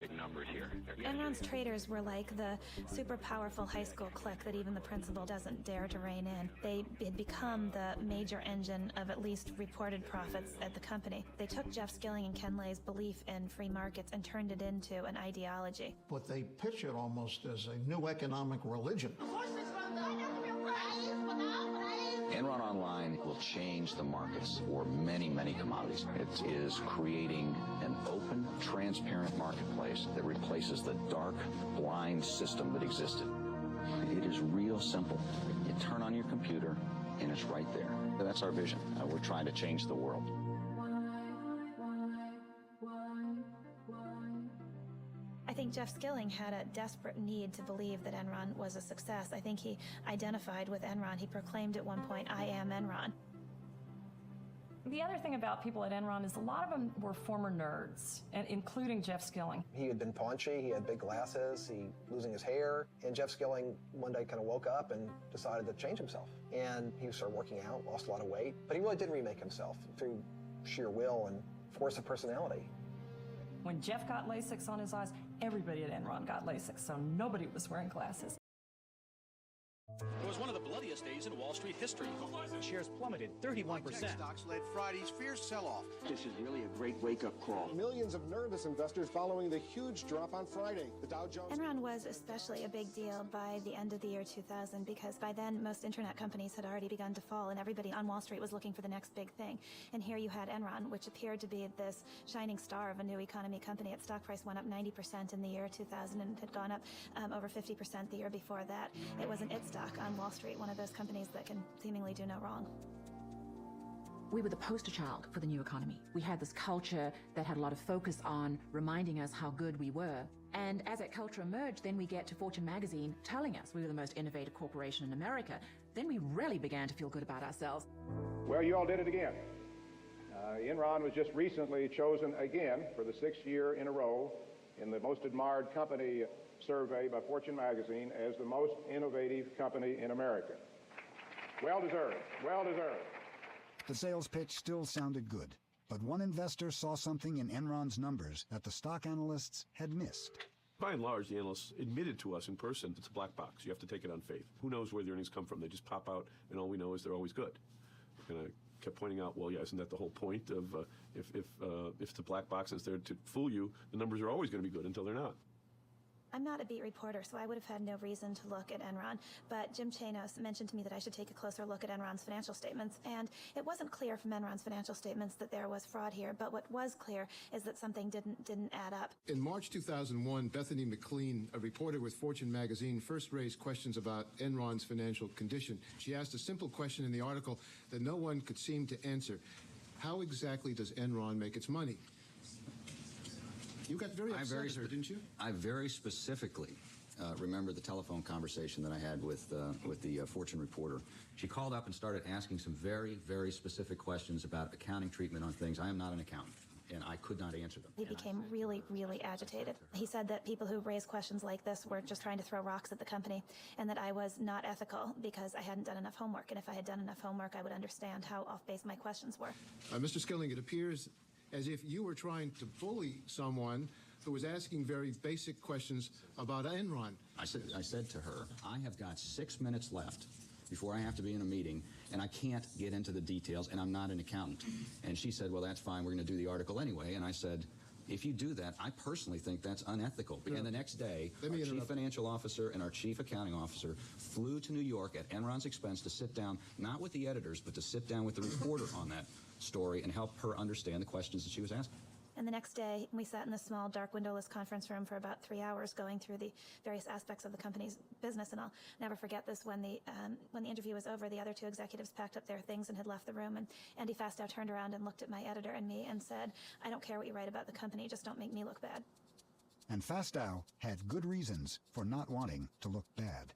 Big numbers here. Enron's traders were like the super powerful high school clique that even the principal doesn't dare to rein in. They had become the major engine of at least reported profits at the company. They took Jeff Skilling and Ken Lay's belief in free markets and turned it into an ideology. But they pitch it almost as a new economic religion. Enron Online will change the markets for many, many commodities. It is creating an open, transparent marketplace that replaces the dark, blind system that existed. It is real simple. You turn on your computer, and it's right there. That's our vision. We're trying to change the world. I think Jeff Skilling had a desperate need to believe that Enron was a success. I think he identified with Enron. He proclaimed at one point, "I am Enron." The other thing about people at Enron is a lot of them were former nerds, and including Jeff Skilling. He had been paunchy, he had big glasses, he losing his hair, and Jeff Skilling one day kind of woke up and decided to change himself. And he started working out, lost a lot of weight, but he really did remake himself through sheer will and force of personality. When Jeff got LASIK on his eyes, everybody at Enron got LASIK, so nobody was wearing glasses. It was one of the bloodiest days in Wall Street history. Shares plummeted 31%. Stocks led Friday's fierce sell-off. This is really a great wake-up call. Millions of nervous investors following the huge drop on Friday. The Dow Jones... Enron was especially a big deal by the end of the year 2000 because by then most internet companies had already begun to fall and everybody on Wall Street was looking for the next big thing. And here you had Enron, which appeared to be this shining star of a new economy company. Its stock price went up 90% in the year 2000 and had gone up over 50% the year before that. It was an it stock on Wall Street, one of those companies that can seemingly do no wrong. We were the poster child for the new economy. We had this culture that had a lot of focus on reminding us how good we were. And as that culture emerged, then we get to Fortune magazine telling us we were the most innovative corporation in America. Then we really began to feel good about ourselves. Well, you all did it again. Enron was just recently chosen again for the 6th year in a row in the most admired company survey by Fortune magazine as the most innovative company in America. Well deserved, well deserved. The sales pitch still sounded good, but one investor saw something in Enron's numbers that the stock analysts had missed. By and large, the analysts admitted to us in person it's a black box. You have to take it on faith. Who knows where the earnings come from? They just pop out, and all we know is they're always good. And I kept pointing out, well, yeah, isn't that the whole point of if it's a black box that's there to fool you, the numbers are always going to be good until they're not. I'm not a beat reporter, so I would have had no reason to look at Enron, but Jim Chanos mentioned to me that I should take a closer look at Enron's financial statements, and it wasn't clear from Enron's financial statements that there was fraud here, but what was clear is that something didn't add up. In March 2001, Bethany McLean, a reporter with Fortune magazine, first raised questions about Enron's financial condition. She asked a simple question in the article that no one could seem to answer. How exactly does Enron make its money? You got very upset, didn't you? I very specifically remember the telephone conversation that I had with the Fortune reporter. She called up and started asking some very, very specific questions about accounting treatment on things. I am not an accountant, and I could not answer them. He became really, really agitated. He said that people who raised questions like this were just trying to throw rocks at the company, and that I was not ethical because I hadn't done enough homework. And if I had done enough homework, I would understand how off-base my questions were. Mr. Skilling, it appears as if you were trying to bully someone who was asking very basic questions about Enron. I said to her, I have got 6 minutes left before I have to be in a meeting, and I can't get into the details, and I'm not an accountant. And she said, well, that's fine, we're going to do the article anyway. And I said, if you do that, I personally think that's unethical. Yeah. And the next day, our chief financial officer and our chief accounting officer flew to New York at Enron's expense to sit down, not with the editors, but to sit down with the reporter on that story and help her understand the questions that she was asking. And the next day, we sat in the small, dark, windowless conference room for about 3 hours going through the various aspects of the company's business. And I'll never forget this. When the interview was over, the other two executives packed up their things and had left the room. And Andy Fastow turned around and looked at my editor and me and said, I don't care what you write about the company, just don't make me look bad. And Fastow had good reasons for not wanting to look bad.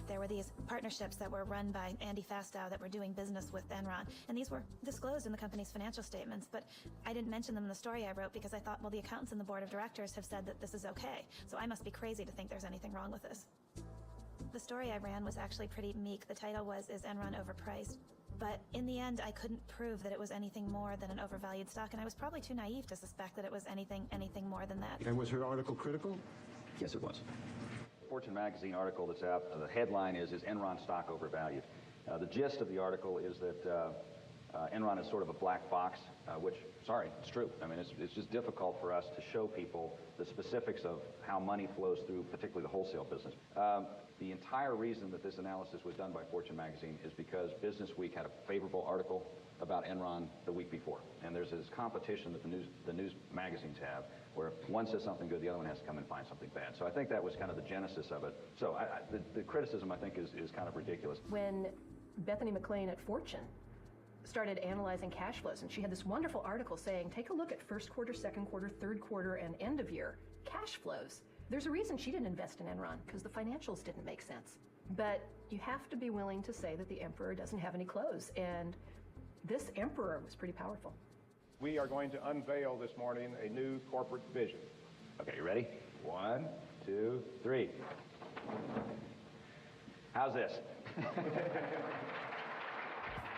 There were these partnerships that were run by Andy Fastow that were doing business with Enron, and these were disclosed in the company's financial statements, but I didn't mention them in the story I wrote because I thought, well, the accountants and the board of directors have said that this is okay, so I must be crazy to think there's anything wrong with this. The story I ran was actually pretty meek. The title was, Is Enron Overpriced? But in the end, I couldn't prove that it was anything more than an overvalued stock, and I was probably too naive to suspect that it was anything more than that. And was her article critical? Yes, it was. Fortune magazine article that's out, the headline is Enron stock overvalued? The gist of the article is that Enron is sort of a black box, which, sorry, it's true. I mean, it's just difficult for us to show people the specifics of how money flows through, particularly the wholesale business. The entire reason that this analysis was done by Fortune magazine is because Business Week had a favorable article about Enron the week before. And there's this competition that the news magazines have, where if one says something good, the other one has to come and find something bad. So I think that was kind of the genesis of it. So the criticism, I think, is kind of ridiculous. When Bethany McLean at Fortune started analyzing cash flows, and she had this wonderful article saying, take a look at first quarter, second quarter, third quarter, and end of year cash flows. There's a reason she didn't invest in Enron, because the financials didn't make sense. But you have to be willing to say that the emperor doesn't have any clothes, and this emperor was pretty powerful. We are going to unveil this morning a new corporate vision. Okay, you ready? 1, 2, 3. How's this?